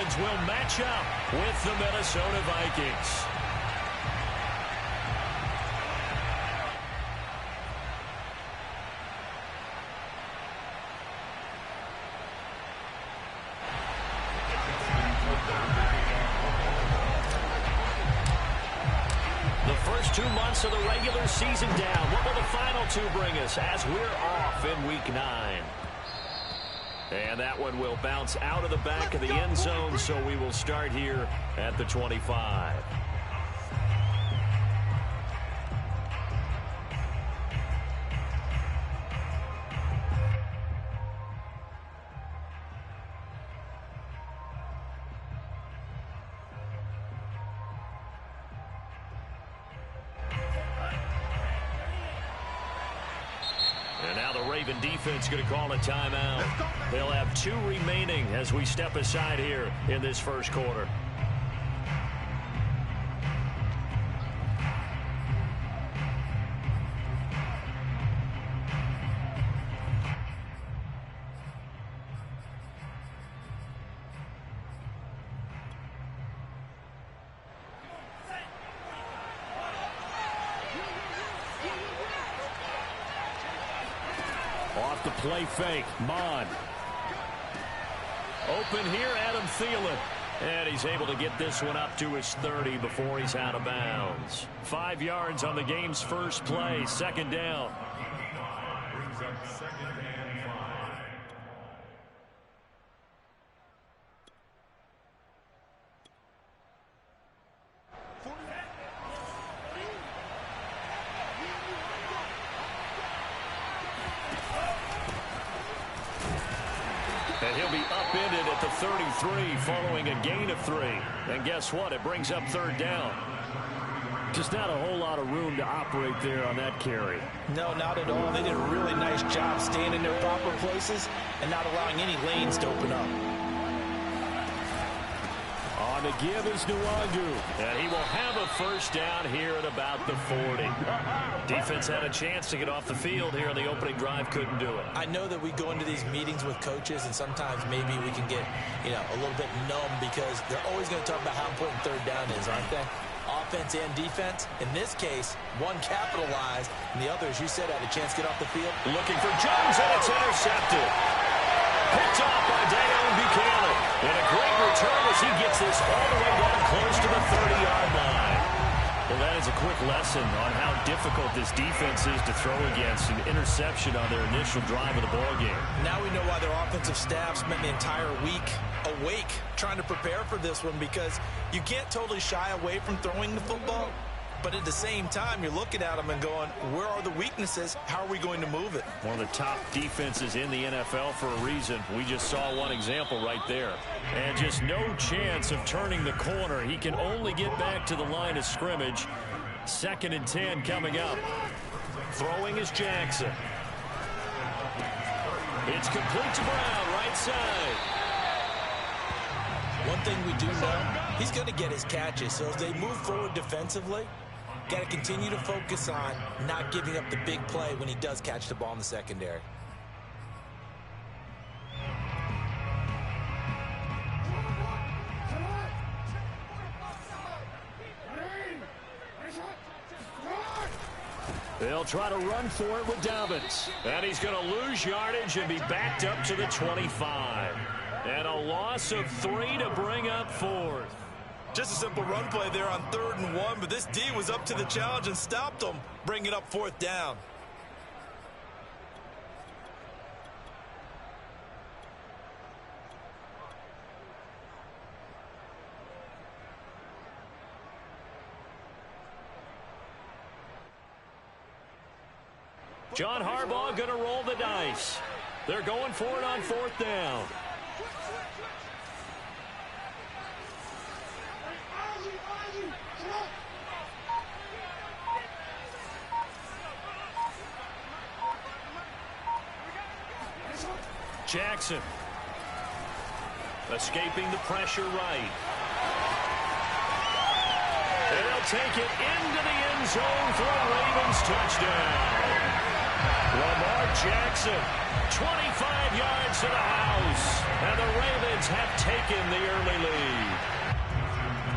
Ravens will match up with the Minnesota Vikings. The first 2 months of the regular season down. What will the final 2 bring us as we're off in Week 9? And that one will bounce out of the back of the end zone, so we will start here at the 25. And now the Raven defense going to call a timeout. They'll have 2 remaining as we step aside here in this first quarter. Off the play fake, Mon. Open here, Adam Thielen. And he's able to get this one up to his 30 before he's out of bounds. 5 yards on the game's first play, second down. Brings up second and 5. And he'll be upended at the 33 following a gain of 3. And guess what? It brings up third down. Just not a whole lot of room to operate there on that carry. No, not at all. They did a really nice job staying in their proper places and not allowing any lanes to open up. On the give is Nwangu. And he will have a first down here at about the 40. Defense had a chance to get off the field here on the opening drive. Couldn't do it. I know that we go into these meetings with coaches, and sometimes maybe we can get, a little bit numb because they're always going to talk about how important third down is, aren't they? Offense and defense. In this case, one capitalized, and the other, as you said, had a chance to get off the field. Looking for Jones, and it's intercepted. Picked off by Dayon Buchanan. And a great return as he gets this all the way down close to the 30-yard line. Well, that is a quick lesson on how difficult this defense is to throw against. An interception on their initial drive of the ballgame. Now we know why their offensive staff spent the entire week awake trying to prepare for this one, because you can't totally shy away from throwing the football. But at the same time, you're looking at them and going, where are the weaknesses? How are we going to move it? One of the top defenses in the NFL for a reason. We just saw one example right there. And just no chance of turning the corner. He can only get back to the line of scrimmage. 2nd and 10 coming up. Throwing is Jackson. It's complete to Brown, right side. One thing we do know, he's going to get his catches. So as they move forward defensively, got to continue to focus on not giving up the big play when he does catch the ball in the secondary. They'll try to run for it with Dobbins. And he's going to lose yardage and be backed up to the 25. And a loss of 3 to bring up 4th. Just a simple run play there on 3rd and 1, but this D was up to the challenge and stopped them, bringing up 4th down. John Harbaugh going to roll the dice. They're going for it on 4th down. Jackson escaping the pressure right. And they'll take it into the end zone for a Ravens touchdown. Lamar Jackson, 25 yards to the house. And the Ravens have taken the early lead.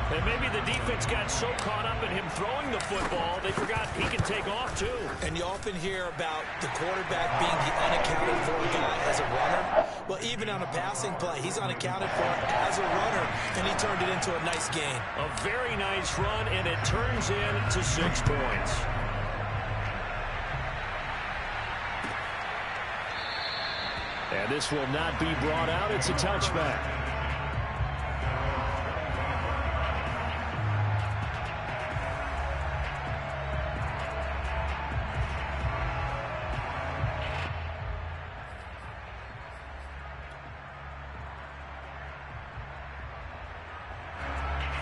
And maybe the defense got so caught up in him throwing the football, they forgot he can take off too. And you often hear about the quarterback being the unaccounted for guy as a runner. Well, even on a passing play, he's unaccounted for as a runner, and he turned it into a nice gain. A very nice run, and it turns into 6 points. And this will not be brought out. It's a touchback.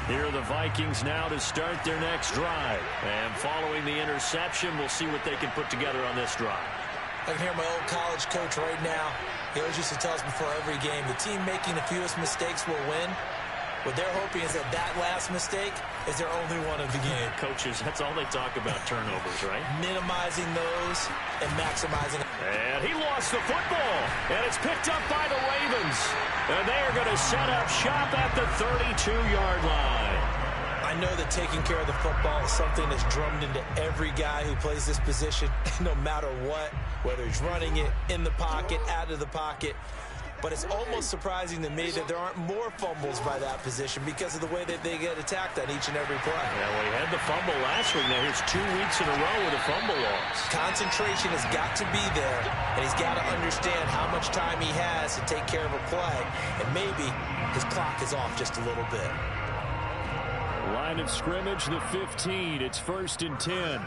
Here are the Vikings now to start their next drive. And following the interception, we'll see what they can put together on this drive. I can hear my old college coach right now. He always used to tell us before every game, the team making the fewest mistakes will win. What they're hoping is that that last mistake is their only one of the game. Coaches, that's all they talk about, turnovers, right? Minimizing those and maximizing. And he lost the football. And it's picked up by the Ravens. And they are going to set up shop at the 32-yard line. I know that taking care of the football is something that's drummed into every guy who plays this position, no matter what, whether he's running it, in the pocket, out of the pocket. But it's almost surprising to me that there aren't more fumbles by that position because of the way that they get attacked on each and every play. Yeah, well, he had the fumble last week. Now here's 2 weeks in a row with a fumble loss. Concentration has got to be there, and he's got to understand how much time he has to take care of a play, and maybe his clock is off just a little bit. Line of scrimmage, the 15. It's 1st and 10.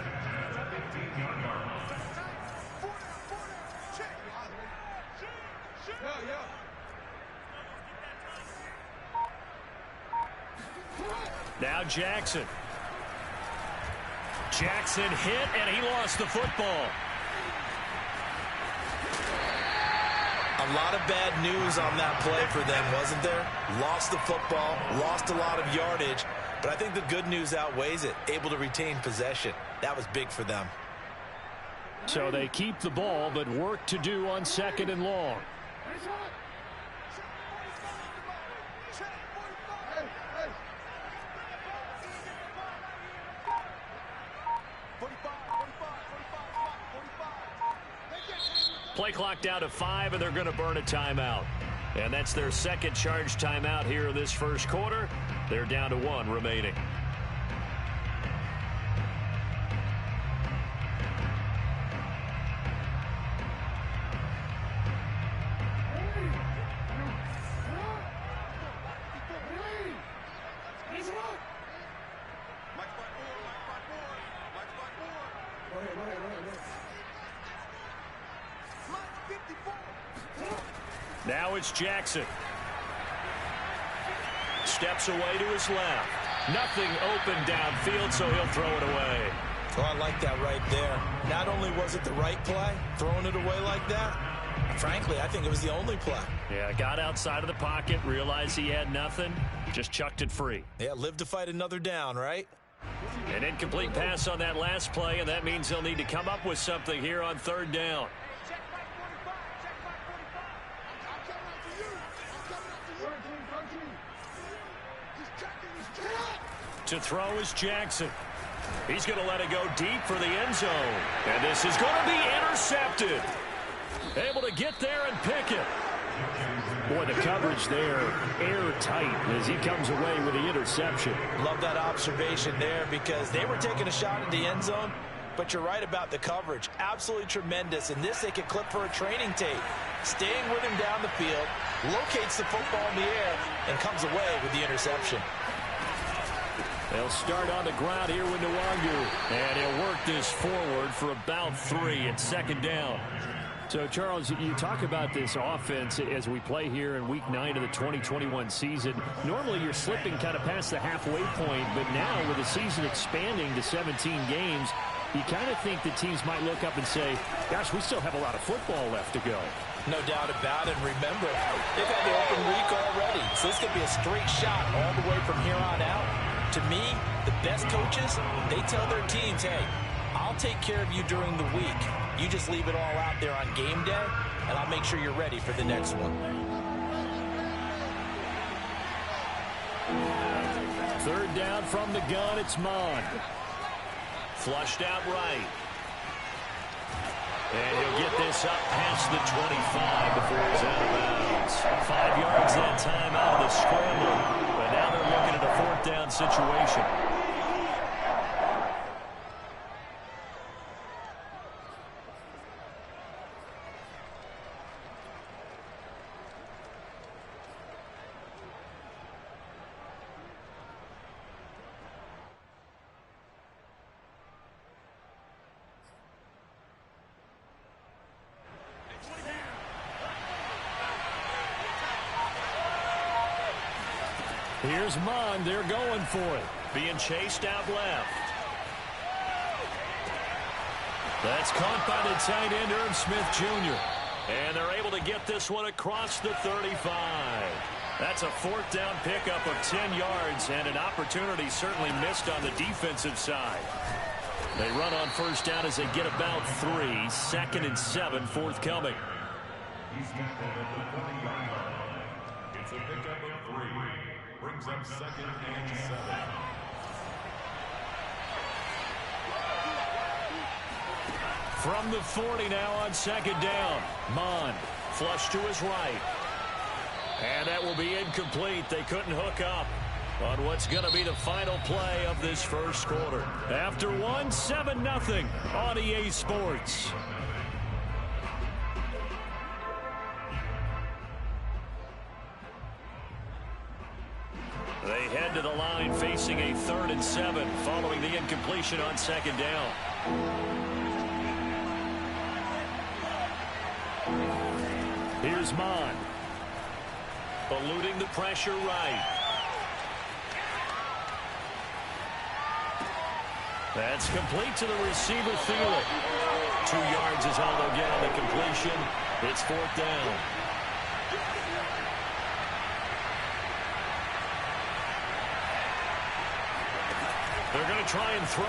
Now Jackson. Jackson hit, and he lost the football. A lot of bad news on that play for them, wasn't there? Lost the football, lost a lot of yardage, but I think the good news outweighs it. Able to retain possession. That was big for them. So they keep the ball, but work to do on 2nd and long. Play clock down to 5, and they're going to burn a timeout. And that's their second charge timeout here in this first quarter. They're down to 1 remaining. Now it's Jackson. Steps away to his left. Nothing open downfield, so he'll throw it away. Oh, I like that right there. Not only was it the right play, throwing it away like that, frankly, I think it was the only play. Yeah, got outside of the pocket, realized he had nothing, just chucked it free. Yeah, live to fight another down, right? An incomplete pass on that last play, and that means they'll need to come up with something here on 3rd down. To throw is Jackson. He's going to let it go deep for the end zone. And this is going to be intercepted. Able to get there and pick it. Boy, the coverage there, airtight as he comes away with the interception. Love that observation there because they were taking a shot at the end zone, but you're right about the coverage. Absolutely tremendous. And this they could clip for a training tape. Staying with him down the field, locates the football in the air, and comes away with the interception. They'll start on the ground here with Nwangu. And he'll work this forward for about 3. It's 2nd down. So, Charles, you talk about this offense as we play here in Week 9 of the 2021 season. Normally, you're slipping kind of past the halfway point, but now with the season expanding to 17 games, you kind of think the teams might look up and say, gosh, we still have a lot of football left to go. No doubt about it. Remember, they've had the open week already, so this could be a straight shot all the way from here on out. To me, the best coaches, they tell their teams, hey, I'll take care of you during the week. You just leave it all out there on game day, and I'll make sure you're ready for the next one. Third down from the gun, it's Mond. Flushed out right. And he'll get this up past the 25 before he's out of bounds. 5 yards that time out of the scramble. But now they're looking at a fourth down situation. Here's Mond. They're going for it. Being chased out left. That's caught by the tight end, Irv Smith Jr. And they're able to get this one across the 35. That's a fourth down pickup of 10 yards and an opportunity certainly missed on the defensive side. They run on first down as they get about 3. 2nd and 7 forthcoming. He's tackled at the 30-yard line. It's a pickup of 3. Brings up 2nd and 7. From the 40 now on 2nd down. Mond flush to his right. And that will be incomplete. They couldn't hook up on what's going to be the final play of this first quarter. After 7-0 on EA Sports. They head to the line facing a 3rd and 7 following the incompletion on 2nd down. Here's Mond. Eluding the pressure right. That's complete to the receiver, Thielen. 2 yards is all they'll get on the completion. It's 4th down. They're going to try and throw.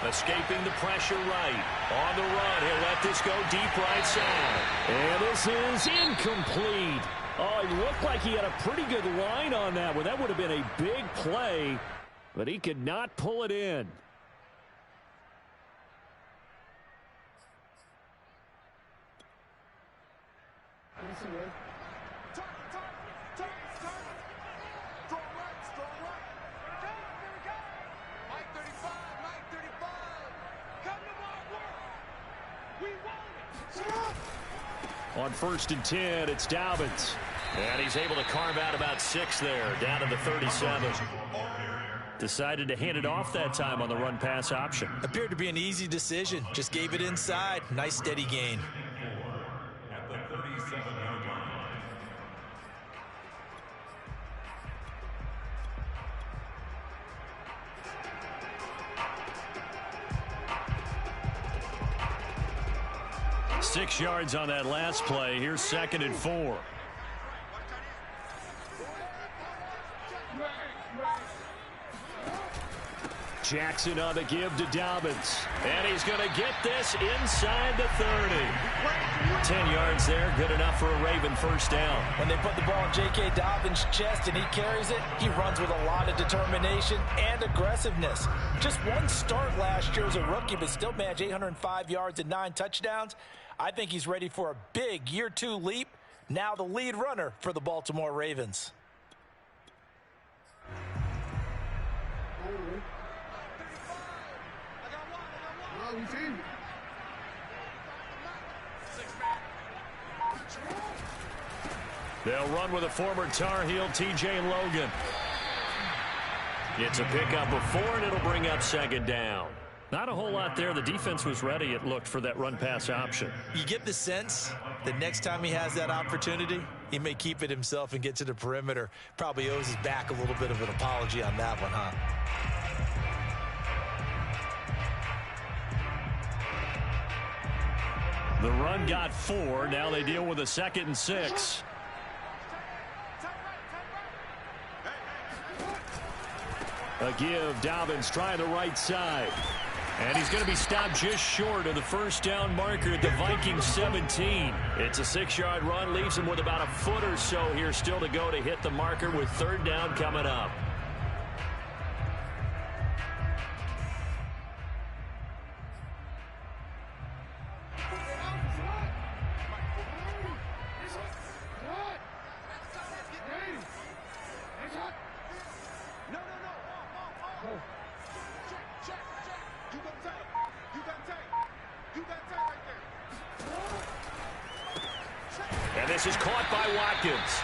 Escaping the pressure right. On the run, he'll let this go deep right side. And this is incomplete. Oh, he looked like he had a pretty good line on that one. That would have been a big play, but he could not pull it in. On 1st and 10, it's Dobbins. And he's able to carve out about 6 there, down to the 37. Decided to hand it off that time on the run-pass option. Appeared to be an easy decision. Just gave it inside. Nice steady gain. At the 37-yard line. Six yards on that last play. Here's 2nd and 4. Jackson on the give to Dobbins. And he's going to get this inside the 30. 10 yards there, good enough for a Raven first down. When they put the ball in J.K. Dobbins' chest and he carries it, he runs with a lot of determination and aggressiveness. Just one start last year as a rookie, but still managed 805 yards and 9 touchdowns. I think he's ready for a big year 2 leap. Now the lead runner for the Baltimore Ravens. They'll run with a former Tar Heel, T.J. Logan. It's a pickup of 4, and it'll bring up 2nd down. Not a whole lot there. The defense was ready, it looked, for that run-pass option. You get the sense that next time he has that opportunity, he may keep it himself and get to the perimeter. Probably owes his back a little bit of an apology on that one, huh? The run got 4. Now they deal with a 2nd and 6. A give. Dobbins trying the right side. And he's going to be stopped just short of the first down marker at the Vikings 17. It's a 6-yard run, leaves him with about a foot or so here still to go to hit the marker with third down coming up. And this is caught by Watkins.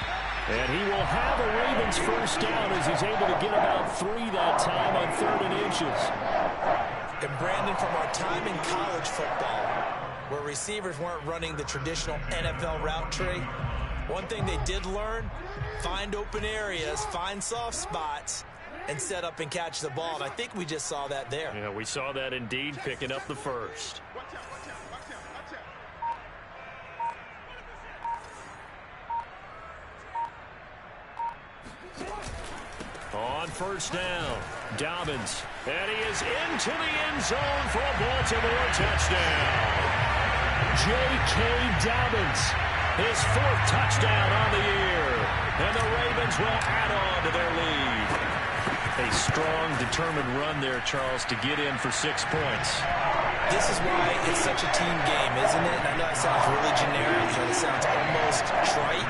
And he will have a Ravens first down as he's able to get about 3 that time on 3rd and inches. And Brandon, from our time in college football, where receivers weren't running the traditional NFL route tree, one thing they did learn, find open areas, find soft spots, and set up and catch the ball. And I think we just saw that there. Yeah, we saw that indeed, picking up the first. On first down, Dobbins, and he is into the end zone for a Baltimore touchdown. J.K. Dobbins, his 4th touchdown on the year, and the Ravens will add on to their lead. A strong, determined run there, Charles, to get in for 6 points. This is why it's such a team game, isn't it? And I know it sounds really generic, and it sounds almost trite,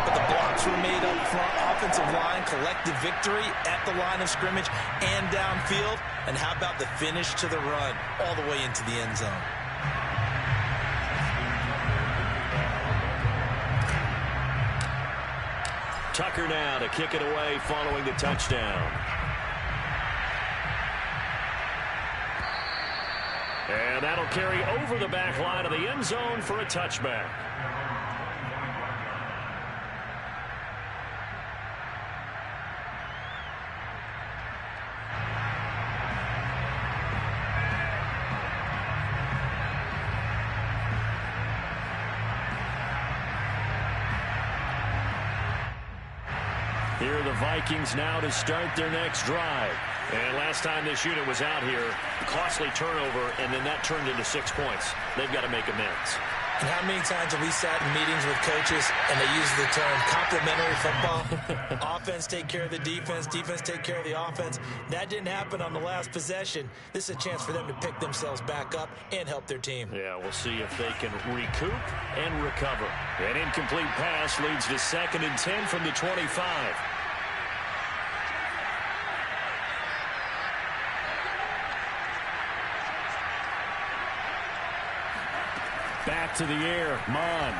but the blocks were made up front, offensive line, collective victory at the line of scrimmage and downfield. And how about the finish to the run all the way into the end zone? Tucker now to kick it away following the touchdown. And that'll carry over the back line of the end zone for a touchback. Here are the Vikings now to start their next drive. And last time this unit was out here, costly turnover, and then that turned into 6 points. They've got to make amends. And how many times have we sat in meetings with coaches and they use the term complementary football? Offense take care of the defense, defense take care of the offense. That didn't happen on the last possession. This is a chance for them to pick themselves back up and help their team. Yeah, we'll see if they can recoup and recover. An incomplete pass leads to 2nd and 10 from the 25. Back to the air, Mond.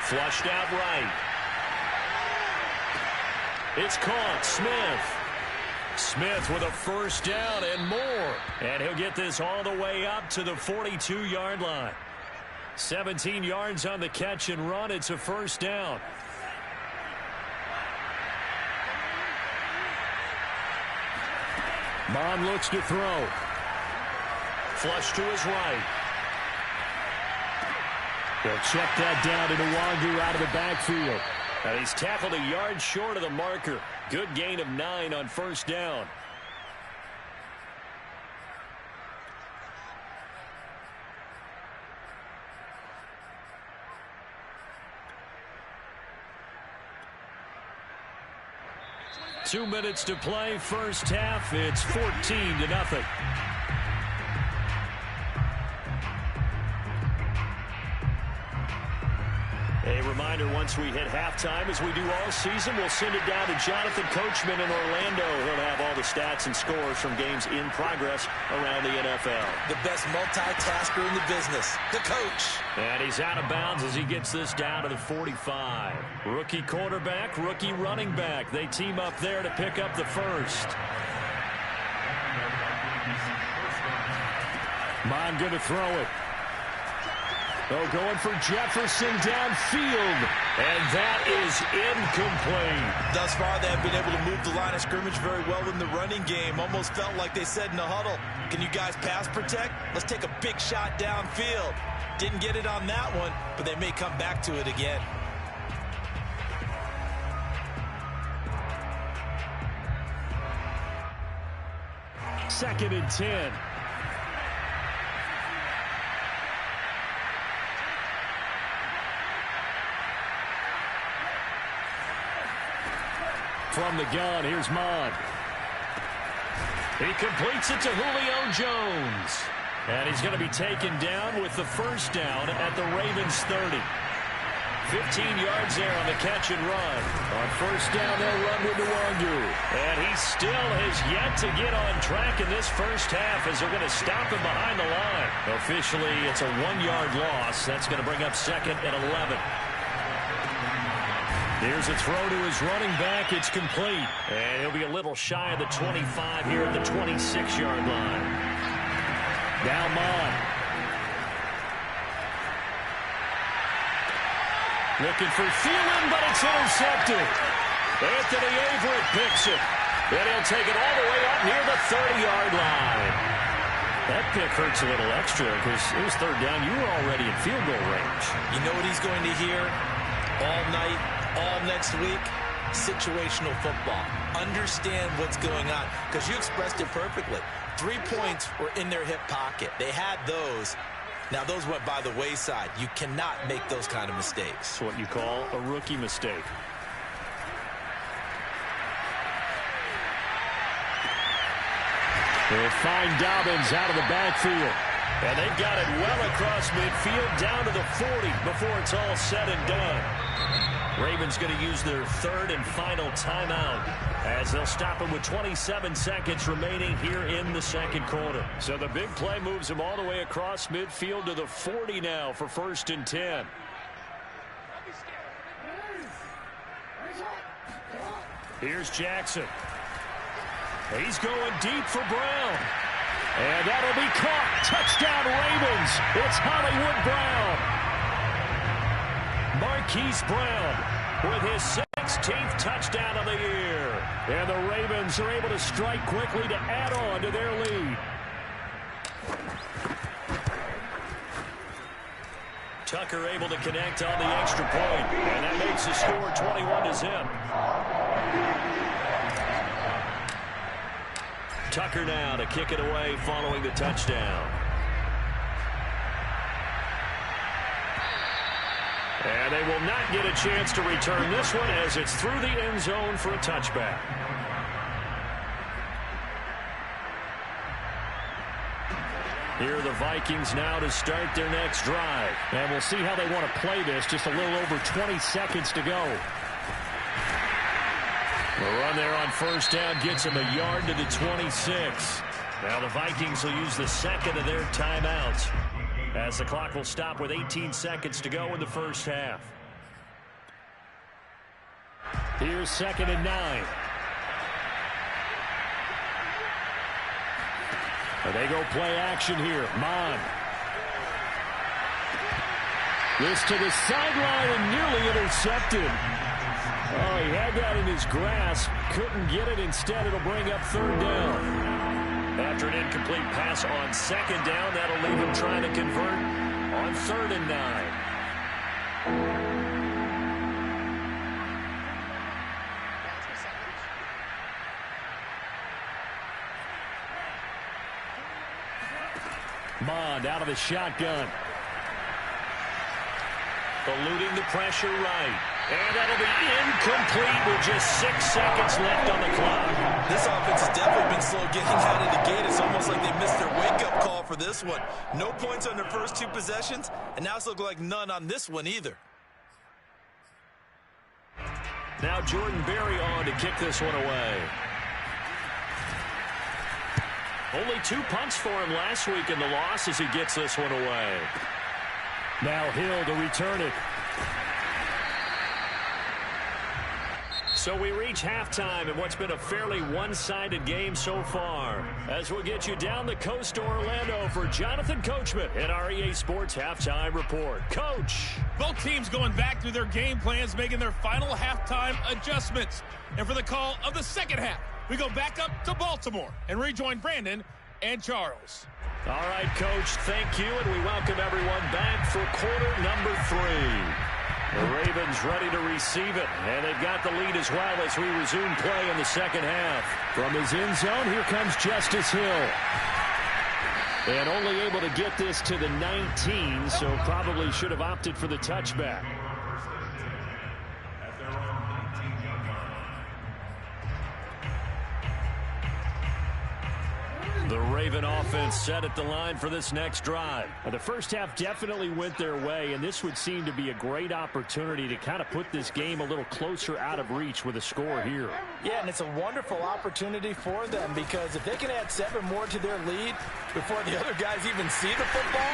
Flushed out right. It's caught, Smith with a first down and more. And he'll get this all the way up to the 42-yard line. 17 yards on the catch and run. It's a first down. Mond looks to throw. Flush to his right. They'll check that down to Nwangu out of the backfield. And he's tackled a yard short of the marker. Good gain of 9 on first down. Two minutes to play, first half. It's 14-0. A reminder, once we hit halftime, as we do all season, we'll send it down to Jonathan Coachman in Orlando. He'll have all the stats and scores from games in progress around the NFL. The best multitasker in the business, the coach. And he's out of bounds as he gets this down to the 45. Rookie quarterback, rookie running back. They team up there to pick up the first. Mond going to throw it. Oh, going for Jefferson downfield. And that is incomplete. Thus far, they have been able to move the line of scrimmage very well in the running game. Almost felt like they said in the huddle, can you guys pass protect? Let's take a big shot downfield. Didn't get it on that one, but they may come back to it again. 2nd and 10. From the gun, here's Mod. He completes it to Julio Jones. And he's going to be taken down with the first down at the Ravens 30. 15 yards there on the catch and run. On first down, they'll run with Nwangu. And he still has yet to get on track in this first half as they're going to stop him behind the line. Officially, it's a 1-yard loss. That's going to bring up 2nd and 11. Here's a throw to his running back. It's complete. And he'll be a little shy of the 25 here at the 26-yard line. Now Mon. Looking for Thielen, but it's intercepted. Anthony Averett picks it. And he'll take it all the way up near the 30-yard line. That pick hurts a little extra because it was third down. You were already in field goal range. You know what he's going to hear all night, all next week? Situational football. Understand what's going on, because you expressed it perfectly. 3 points were in their hip pocket. They had those. Now, those went by the wayside. You cannot make those kind of mistakes. It's what you call a rookie mistake. They'll find Dobbins out of the backfield. And they've got it well across midfield down to the 40 before it's all said and done. Ravens going to use their third and final timeout as they'll stop him with 27 seconds remaining here in the second quarter. So the big play moves him all the way across midfield to the 40 now for 1st and 10. Here's Jackson. He's going deep for Brown. And that'll be caught. Touchdown Ravens. It's Hollywood Brown. Marquise Brown with his 16th touchdown of the year. And the Ravens are able to strike quickly to add on to their lead. Tucker able to connect on the extra point. And that makes the score 21-0. Tucker now to kick it away following the touchdown. And they will not get a chance to return this one as it's through the end zone for a touchback. Here are the Vikings now to start their next drive. And we'll see how they want to play this. Just a little over 20 seconds to go. The run there on first down gets him a yard to the 26. Now the Vikings will use the second of their timeouts as the clock will stop with 18 seconds to go in the first half. Here's 2nd and 9. And they go play action here. Mon. This to the sideline and nearly intercepted. Oh, he had that in his grasp. Couldn't get it. Instead, it'll bring up 3rd down. After an incomplete pass on 2nd down, that'll leave him trying to convert on 3rd and 9. Mond out of the shotgun. Eluding the pressure right. And that'll be incomplete with just 6 seconds left on the clock. This offense has definitely been slow getting out of the gate. It's almost like they missed their wake-up call for this one. No points on their first 2 possessions, and now it's looking like none on this one either. Now Jordan Berry on to kick this one away. Only 2 punts for him last week in the loss as he gets this one away. Now Hill to return it. So we reach halftime in what's been a fairly one-sided game so far. As we'll get you down the coast to Orlando for Jonathan Coachman at our EA Sports Halftime Report. Coach. Both teams going back through their game plans, making their final halftime adjustments. And for the call of the second half, we go back up to Baltimore and rejoin Brandon and Charles. All right, Coach, thank you, and we welcome everyone back for quarter number 3. The Ravens ready to receive it, and they've got the lead as well as we resume play in the second half. From his end zone, here comes Justice Hill. And only able to get this to the 19, so probably should have opted for the touchback. The Raven offense set at the line for this next drive. The first half definitely went their way, and this would seem to be a great opportunity to kind of put this game a little closer out of reach with a score here. Yeah, and it's a wonderful opportunity for them because if they can add 7 more to their lead before the other guys even see the football,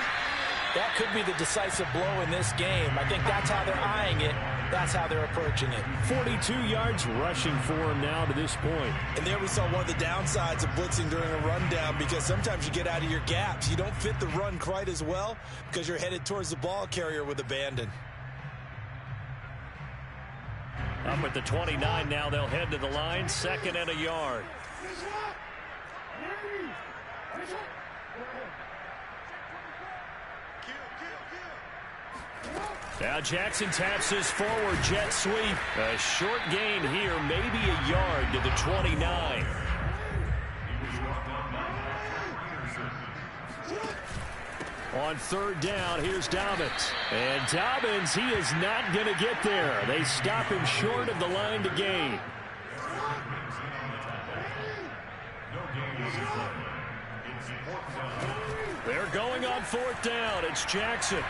that could be the decisive blow in this game. I think that's how they're eyeing it. That's how they're approaching it. 42 yards rushing for him now to this point. And there we saw one of the downsides of blitzing during a rundown because sometimes you get out of your gaps. You don't fit the run quite as well because you're headed towards the ball carrier with abandon. Up at the 29 now. They'll head to the line. 2nd and a yard. Now Jackson taps his forward jet sweep. A short gain here, maybe a yard to the 29. On 3rd down, here's Dobbins. And Dobbins, he is not going to get there. They stop him short of the line to gain. They're going on 4th down. It's Jackson.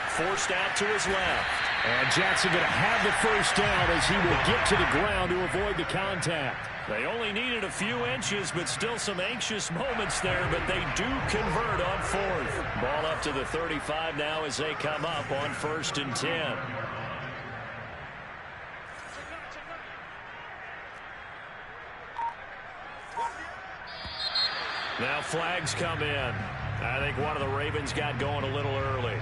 Forced out to his left. And Jackson going to have the first down as he will get to the ground to avoid the contact. They only needed a few inches, but still some anxious moments there, but they do convert on 4th. Ball up to the 35 now as they come up on 1st and 10. Now flags come in. I think one of the Ravens got going a little early.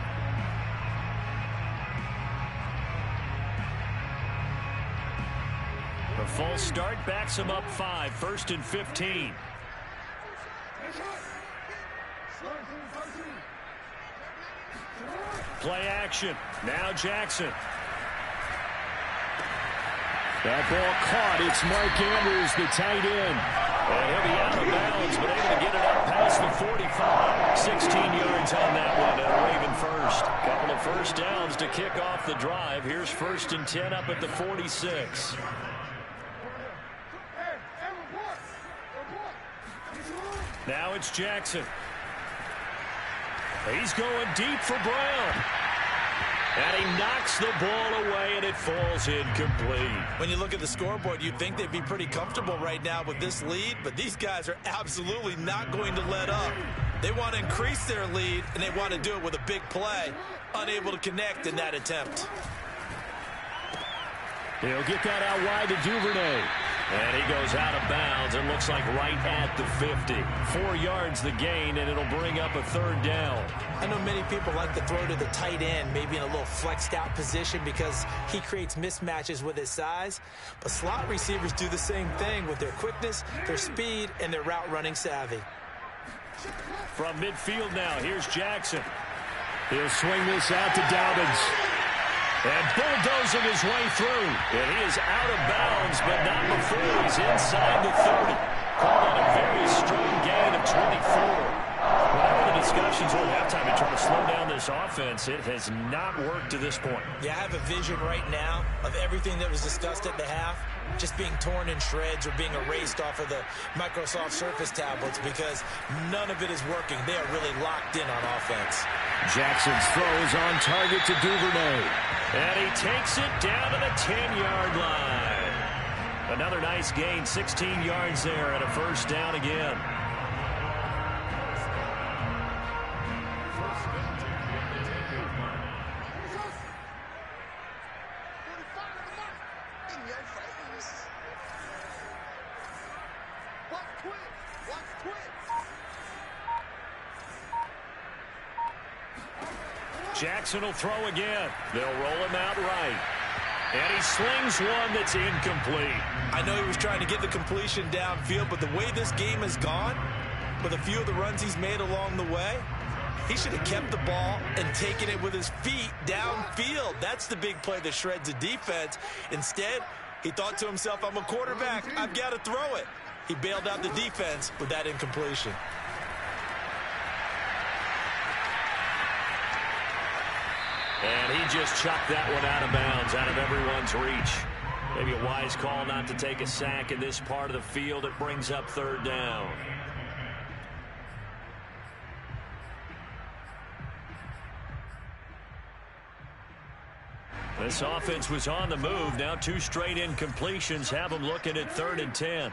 The false start backs him up 5. 1st and 15. Play action. Now Jackson. That ball caught. It's Mark Andrews, the tight end. And he'll be out of bounds, but able to get it up past the 45. 16 yards on that one, and a Raven first. Couple of first downs to kick off the drive. Here's 1st and 10 up at the 46. Now it's Jackson. He's going deep for Brown. And he knocks the ball away, and it falls incomplete. When you look at the scoreboard, you'd think they'd be pretty comfortable right now with this lead, but these guys are absolutely not going to let up. They want to increase their lead, and they want to do it with a big play. Unable to connect in that attempt. He'll get that out wide to Duvernay. And he goes out of bounds and looks like right at the 50. 4 yards the gain, and it'll bring up a 3rd down. I know many people like to throw to the tight end, maybe in a little flexed out position because he creates mismatches with his size. But slot receivers do the same thing with their quickness, their speed, and their route running savvy. From midfield now, here's Jackson. He'll swing this out to Dobbins. And bulldozing his way through. And he is out of bounds, but not before he's inside the 30. Called on a very strong gain of 24. Whatever the discussions were at halftime to try to slow down this offense, it has not worked to this point. Yeah, I have a vision right now of everything that was discussed at the half just being torn in shreds or being erased off of the Microsoft Surface tablets because none of it is working. They are really locked in on offense. Jackson's throw is on target to Duvernay. And he takes it down to the 10-yard line. Another nice gain, 16 yards there, and a 1st down again. Jackson will throw again. They'll roll him out right. And he slings one that's incomplete. I know he was trying to get the completion downfield, but the way this game has gone, with a few of the runs he's made along the way, He should have kept the ball and taken it with his feet downfield. That's the big play that shreds the defense. Instead, he thought to himself, I'm a quarterback. I've got to throw it. He bailed out the defense with that incompletion. And he just chucked that one out of bounds, out of everyone's reach. Maybe a wise call not to take a sack in this part of the field. It brings up third down. This offense was on the move. Now 2 straight incompletions have them looking at 3rd and 10.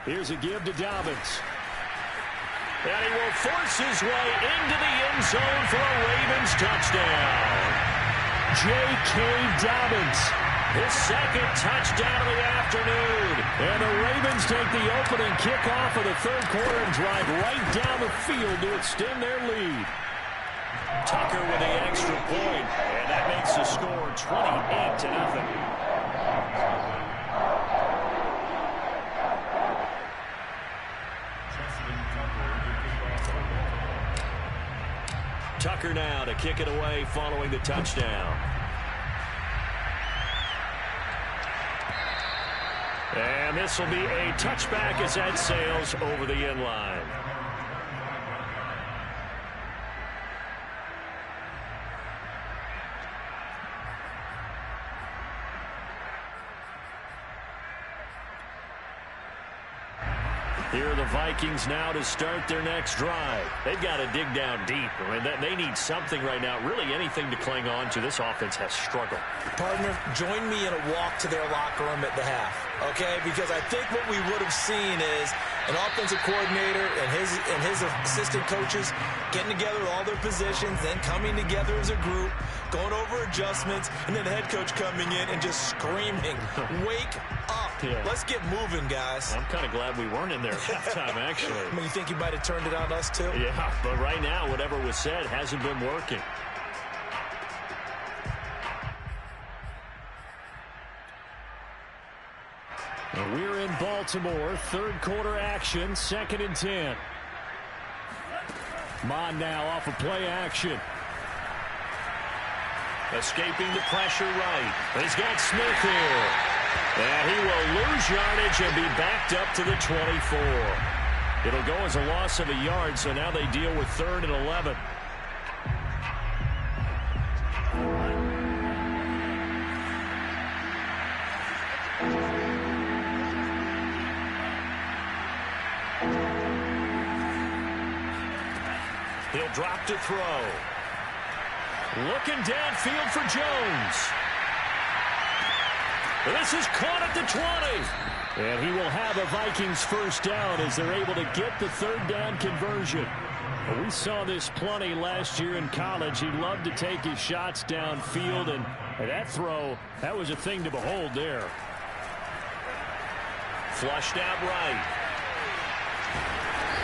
Here's a give to Dobbins. And he will force his way into the end zone for a Ravens touchdown. J.K. Dobbins. His 2nd touchdown of the afternoon. And the Ravens take the opening kickoff of the 3rd quarter and drive right down the field to extend their lead. Tucker with the extra point, and that makes the score 28-0. Tucker now to kick it away following the touchdown. And this will be a touchback as that sails over the end line. Here are the Vikings now to start their next drive. They've got to dig down deep. I mean, they need something right now, really anything to cling on to. This offense has struggled. Partner, join me in a walk to their locker room at the half, okay? Because I think what we would have seen is an offensive coordinator and his assistant coaches getting together with all their positions, then coming together as a group, going over adjustments, and then the head coach coming in and just screaming, wake up. Yeah. Let's get moving, guys. I'm kind of glad we weren't in there at halftime, actually. I mean, you think you might have turned it on us, too? Yeah, but right now, whatever was said hasn't been working. And we're in Baltimore, 3rd quarter action, 2nd and 10. Mon now off of play action. Escaping the pressure right. He's got Smith here. And he will lose yardage and be backed up to the 24. It'll go as a loss of a yard, so now they deal with 3rd and 11. He'll drop to throw. Looking downfield for Jones. This is caught at the 20. And he will have a Vikings first down as they're able to get the 3rd down conversion. Well, we saw this plenty last year in college. He loved to take his shots downfield, and that throw, that was a thing to behold there. Flushed out right.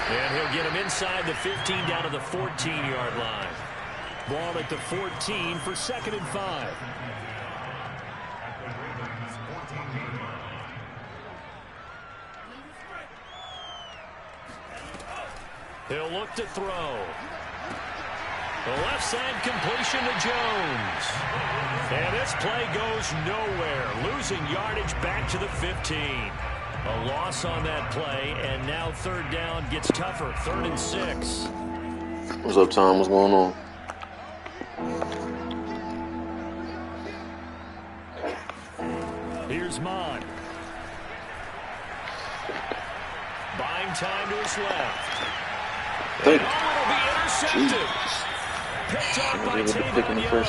And he'll get him inside the 15 down to the 14-yard line. Ball at the 14 for 2nd and 5. He'll look to throw. The left side completion to Jones. And this play goes nowhere. Losing yardage back to the 15. A loss on that play, and now 3rd down gets tougher. 3rd and 6. What's up, Tom? What's going on? Here's Mon. Buying time to his left. Thank And it'll be intercepted. Picked off by Tavon Young.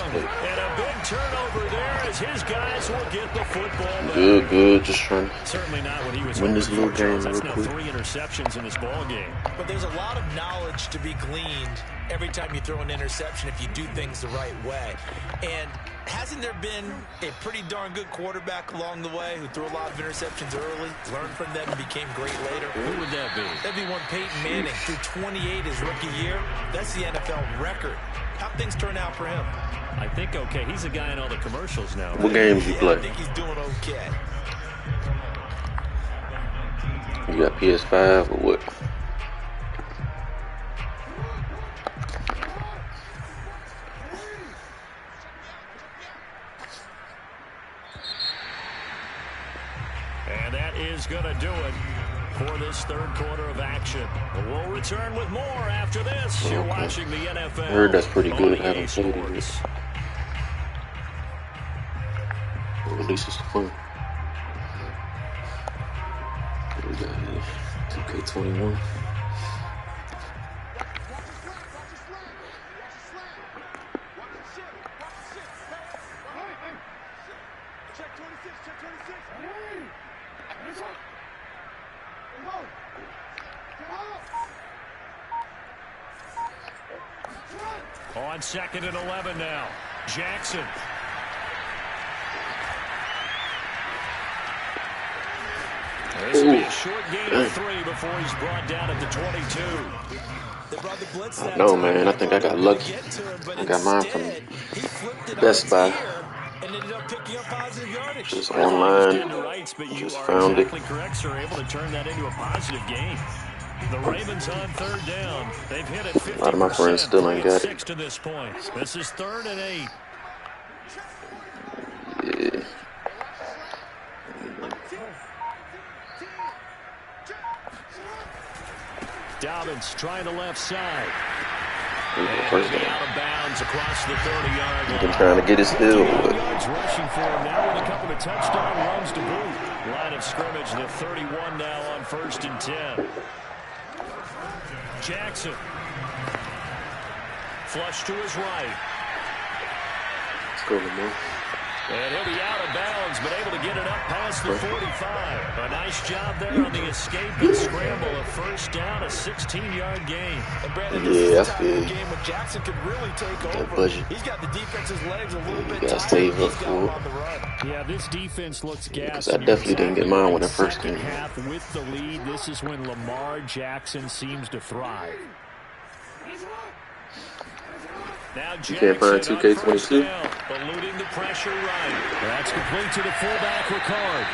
And a big turnover there as his guys will get the football back. Good. Just trying to Certainly not what he was win this hoping little for, game Charles. That's real now quick. 3 interceptions in this ball game. But there's a lot of knowledge to be gleaned every time you throw an interception if you do things the right way. And hasn't there been a pretty darn good quarterback along the way who threw a lot of interceptions early, learned from them, and became great later? Who would that be? That'd be one Peyton Manning. Threw 28 his rookie year. That's the NFL record. How things turn out for him? I think okay. He's a guy in all the commercials now. Right? What games you play? I think he's doing okay. You got PS5 or what? And that is going to do it for this third quarter of action. We'll return with more after this. You're watching the NFL. I heard that's pretty good. I haven't played it yet. Well, at least it's fun. What we got here? 2K21. On 2nd and 11 now. Jackson. This will be a short gain of 3 before he's brought down at the 22. They brought the blitz I don't know, man. I think I got lucky. I got mine from Best Buy. Just online. Just found it. Correct, sir. Able to turn that into a positive gain. The Ravens on 3rd down. They've hit it 50%. A lot of my friends still ain't got it. To this point. This is 3rd and 8. Yeah. Dobbins trying the left side. First Out of bounds across the 30-yard line. been trying to get his field. Yards rushing for him now with a couple of touchdown runs to boot. Line of scrimmage, the 31 now on 1st and 10. Jackson. Flush to his right. Let's go, Lamar. And he'll be out of bounds, but able to get it up past the 45. A nice job there on the escape and scramble. A 1st down, a 16-yard gain. And Brandon, this Yeah, is the that's type of good. game when Jackson could really take over. budget. He's got the defense's legs a little bit gotta tired. save He's up got for him it. on the run. Yeah, this defense looks gassed. I definitely didn't get mine when I first Second came in. half with the lead. This is when Lamar Jackson seems to thrive. Now You can't find 2K22? Eluding the pressure right. That's complete to the fullback, Ricard.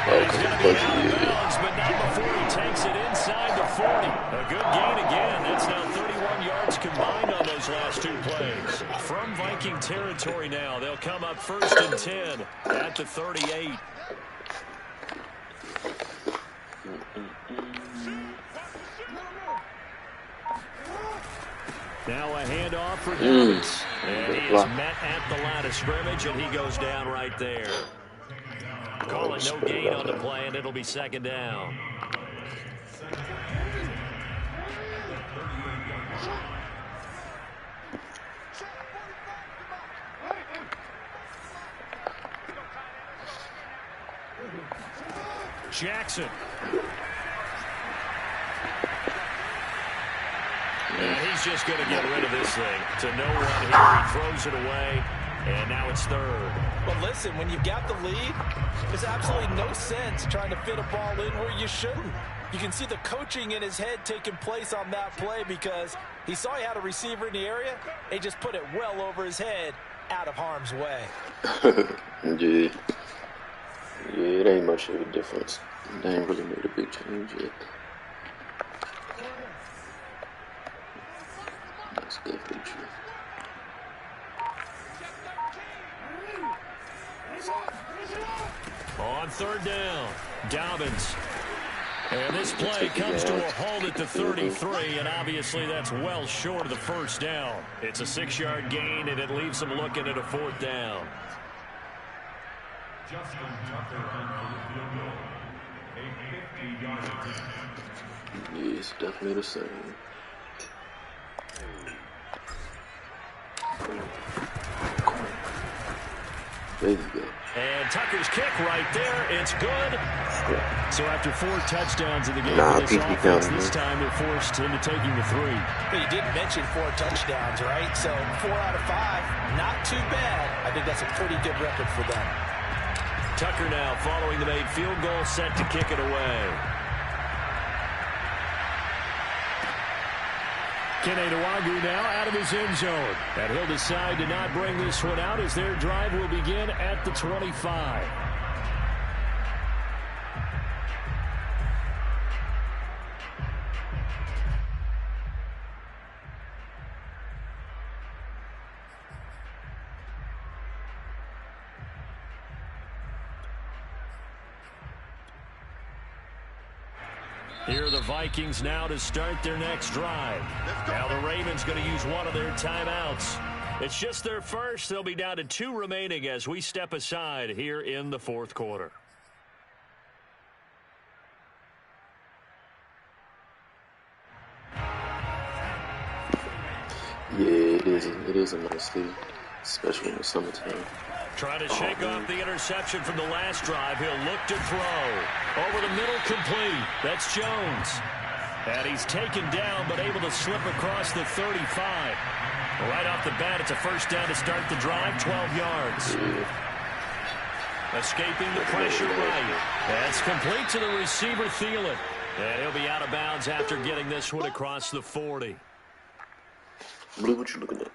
Oh, He's because going of to be budget, out of yeah. bounds, but not before he takes it inside the 40. A good gain again. That's now 31 yards combined on those last 2 plays. From Viking territory now, they'll come up 1st and 10 at the 38. Now a handoff for Dobbins. And he is met at the line of scrimmage, and he goes down right there. Call it no gain on the play, and it'll be 2nd down. Jackson. And he's just going to get rid of this thing. To no one here. He throws it away. And now it's 3rd. But listen, when you've got the lead, there's absolutely no sense trying to fit a ball in where you shouldn't. You can see the coaching in his head taking place on that play because he saw he had a receiver in the area. He just put it well over his head out of harm's way. Yeah. Yeah, it ain't much of a difference. They ain't really made a big change yet. That's definitely true. On 3rd down, Dobbins. And this play comes to a halt at the 33, and obviously that's well short of the 1st down. It's a 6-yard gain, and it leaves them looking at a 4th down. Justin Tucker on for the field goal. A 50-yard attempt. Yeah, it's definitely the same. There you go. And Tucker's kick right there. It's good. So after 4 touchdowns in the game for this PPP offense, counting, this time they're forced into taking the 3. But you didn't mention 4 touchdowns, right? So 4 out of 5, not too bad. I think that's a pretty good record for them. Tucker now following the made field goal, set to kick it away. Kene Nwangwu now out of his end zone. And he'll decide to not bring this one out as their drive will begin at the 25. Here are the Vikings now to start their next drive. Now the Ravens going to use one of their timeouts. It's just their first. They'll be down to 2 remaining as we step aside here in the 4th quarter. Yeah, it is a nice day, especially in the summertime. Trying to shake off the interception from the last drive. He'll look to throw. Over the middle, complete. That's Jones. And he's taken down, but able to slip across the 35. Right off the bat, it's a first down to start the drive, 12 yards. Escaping the pressure right. That's complete to the receiver, Thielen. And he'll be out of bounds after getting this one across the 40. Blue, what you looking at?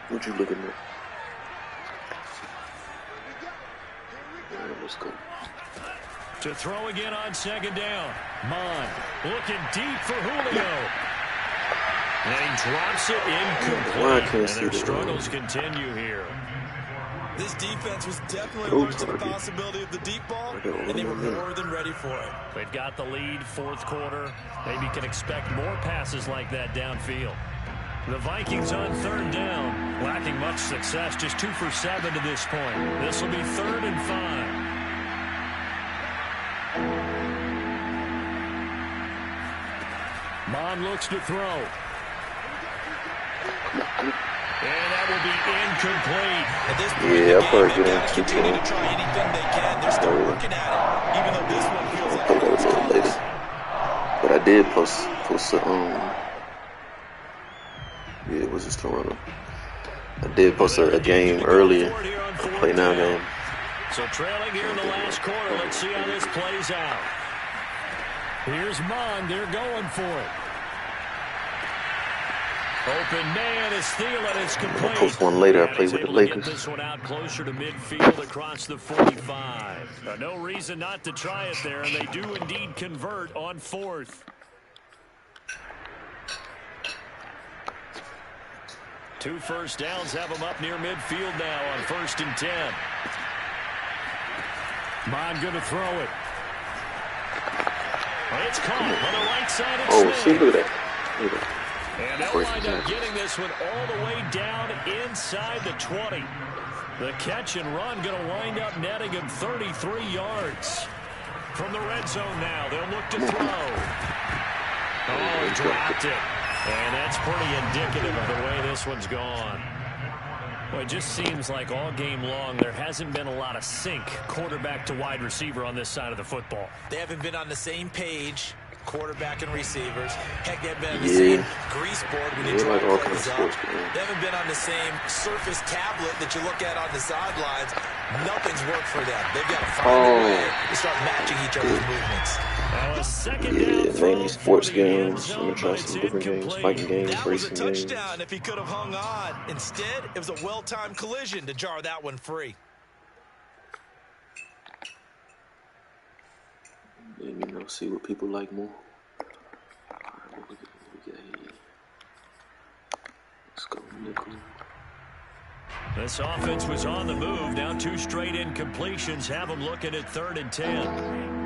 What you looking at? Let's go. To throw again on second down. Mon looking deep for Julio. And he drops it incomplete. And their struggles continue here. This defense was definitely alert to the possibility of the deep ball, and they were more than ready for it. They've got the lead, 4th quarter. Maybe can expect more passes like that downfield. The Vikings on 3rd down, lacking much success, just 2 for 7 to this point. This will be 3rd and 5. Mon looks to throw. And that will be incomplete. At this point in the game, they've got to continue to try anything they can. They're still working at it, even though this one feels like a little later. But I did post it was just Toronto. I did post a game earlier, a play now game. So trailing here in the last quarter, let's see how this plays out. Here's Mon, they're going for it. Open man is Thielen, it's complete. I'll post one later, I played with the Lakers. Get this one out closer to midfield across the 45. No reason not to try it there, and they do indeed convert on 4th. 2 first downs have them up near midfield now on 1st and 10. Mon going to throw it. It's caught on the right side of Smith. See, look at that. And they'll wind up getting this one all the way down inside the 20. The catch and run going to wind up netting him 33 yards. From the red zone now, they'll look to throw. Oh, he dropped it. And that's pretty indicative of the way this one's gone. Well, it just seems like all game long there hasn't been a lot of sync quarterback to wide receiver on this side of the football. They haven't been on the same page, quarterback and receivers. Heck, they haven't been on the same grease board when you draw plays up. They haven't been on the same surface tablet that you look at on the sidelines. Nothing's worked for them. They've got to find a way to start matching each other's movements. Mainly sports games. I'm going to try some different games, fighting games, that was a racing games. touchdown if he could have hung on. Instead, it was a well-timed collision to jar that one free. And, see what people like more. What we got here? Let's go, nickel. This offense was on the move. Now 2 straight incompletions have them looking at 3rd and 10.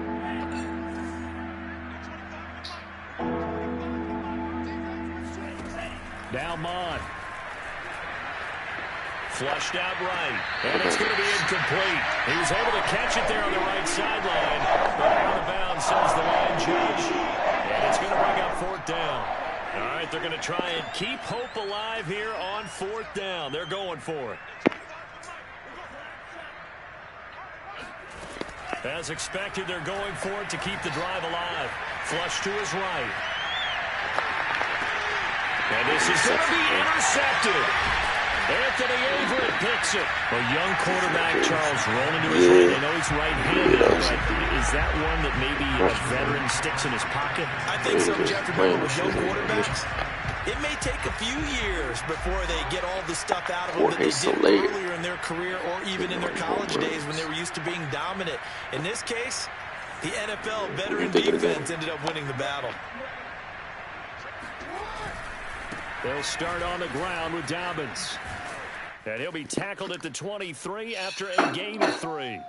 Now Mon. Flushed out right. And it's going to be incomplete. He was able to catch it there on the right sideline. But out of bounds, says the line judge. And it's going to bring up 4th down. All right, they're going to try and keep hope alive here on 4th down. They're going for it. As expected, they're going for it to keep the drive alive. Flush to his right. And this is going to be intercepted. Anthony Averett picks it. A young quarterback, Charles, rolling to his right. I know he's right-handed, but is that one that maybe a veteran sticks in his pocket? I think so, Jeff. Remember, with young quarterbacks, it may take a few years before they get all the stuff out of them that they did earlier in their career or even in their college days when they were used to being dominant. In this case, the NFL veteran defense ended up winning the battle. They'll start on the ground with Dobbins. And he'll be tackled at the 23 after a gain of 3.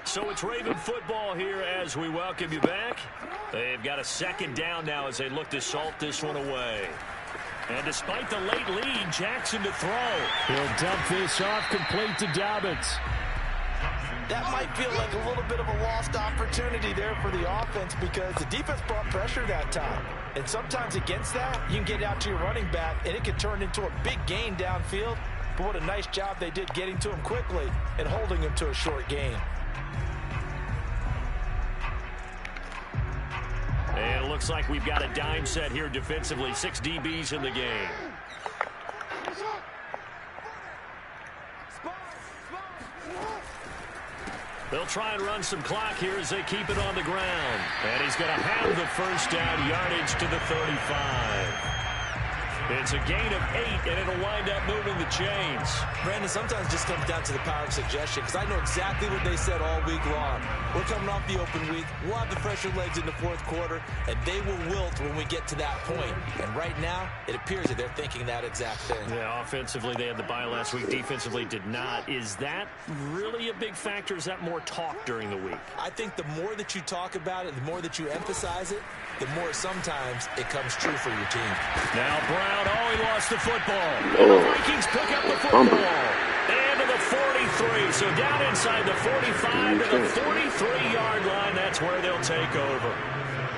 So it's Raven football here as we welcome you back. They've got a second down now as they look to salt this one away. And despite the late lead, Jackson to throw. He'll dump this off complete to Dobbins. That might feel like a little bit of a lost opportunity there for the offense because the defense brought pressure that time. And sometimes against that, you can get out to your running back, and it can turn into a big gain downfield. But what a nice job they did getting to him quickly and holding him to a short gain. And it looks like we've got a dime set here defensively. 6 DBs in the game. They'll try and run some clock here as they keep it on the ground. And he's going to have the first down, yardage to the 35. It's a gain of 8, and it'll wind up moving the chains. Brandon, sometimes it just comes down to the power of suggestion, because I know exactly what they said all week long. We're coming off the open week. We'll have the fresher legs in the fourth quarter, and they will wilt when we get to that point. And right now, it appears that they're thinking that exact thing. Yeah, offensively, they had the bye last week. Defensively, did not. Is that really a big factor? Is that more talk during the week? I think the more that you talk about it, the more that you emphasize it, the more sometimes it comes true for your team. Now Brown, he lost the football. And the Vikings pick up the football. And to the 43. So down inside the 45 to the 43-yard line. That's where they'll take over.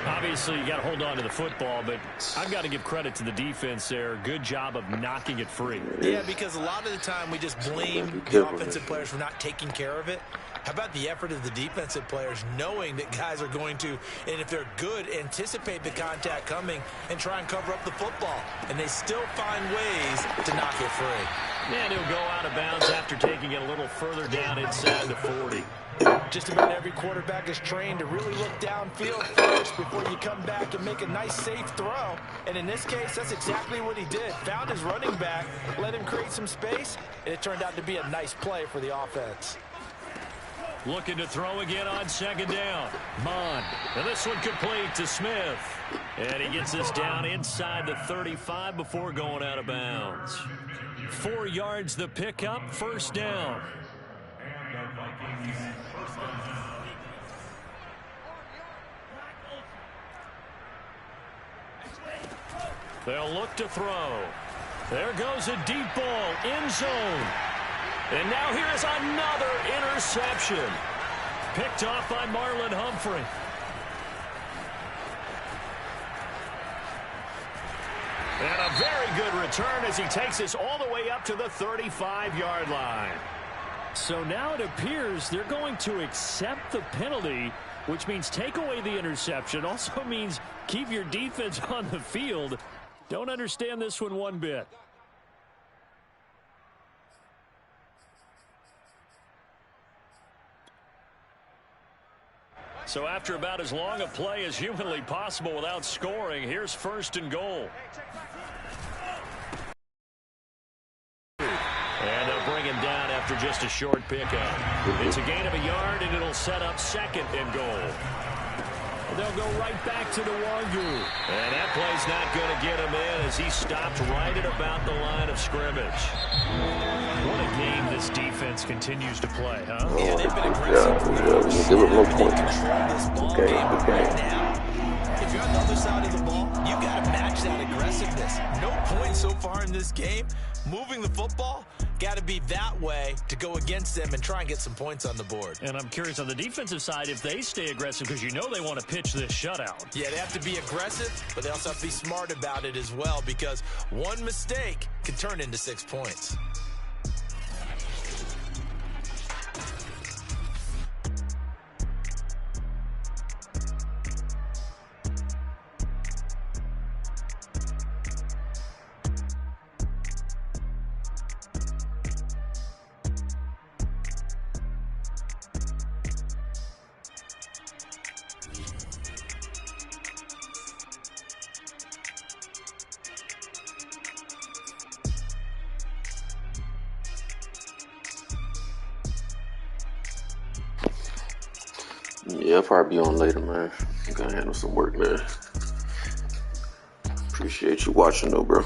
Obviously, you got to hold on to the football, but I've got to give credit to the defense there. Good job of knocking it free. Yeah, because a lot of the time we just blame the offensive players for not taking care of it. How about the effort of the defensive players knowing that guys are going to, and if they're good, anticipate the contact coming and try and cover up the football. And they still find ways to knock it free. And he'll go out of bounds after taking it a little further down inside the 40. Just about every quarterback is trained to really look downfield first before you come back and make a nice, safe throw. And in this case, that's exactly what he did. Found his running back, let him create some space, and it turned out to be a nice play for the offense. Looking to throw again on second down. Mond. And this one complete to Smith. And he gets this down inside the 35 before going out of bounds. 4 yards the pickup, first down. They'll look to throw. There goes a deep ball, end zone. And now here's another interception. Picked off by Marlon Humphrey. And a very good return as he takes this all the way up to the 35-yard line. So now it appears they're going to accept the penalty, which means take away the interception. Also means keep your defense on the field. Don't understand this one bit. So after about as long a play as humanly possible without scoring, here's first and goal. And they'll bring him down after just a short pickup. It's a gain of a yard, and it'll set up second and goal. They'll go right back to the Wangu. And that play's not going to get him in as he stopped right at about the line of scrimmage. What a game this defense continues to play, huh? Yeah, they've been aggressive. Give it more points. Control this ball game right now. If you're on the other side of the ball, you've got to match that aggressive. aggressiveness. No points so far in this game. Moving the football, got to be that way to go against them and try and get some points on the board. And I'm curious on the defensive side if they stay aggressive, because you know they want to pitch this shutout. Yeah, they have to be aggressive, but they also have to be smart about it as well, because one mistake can turn into 6 points. Yeah, I'll probably be on later, man. I gotta handle some work, man. Appreciate you watching, though, bro.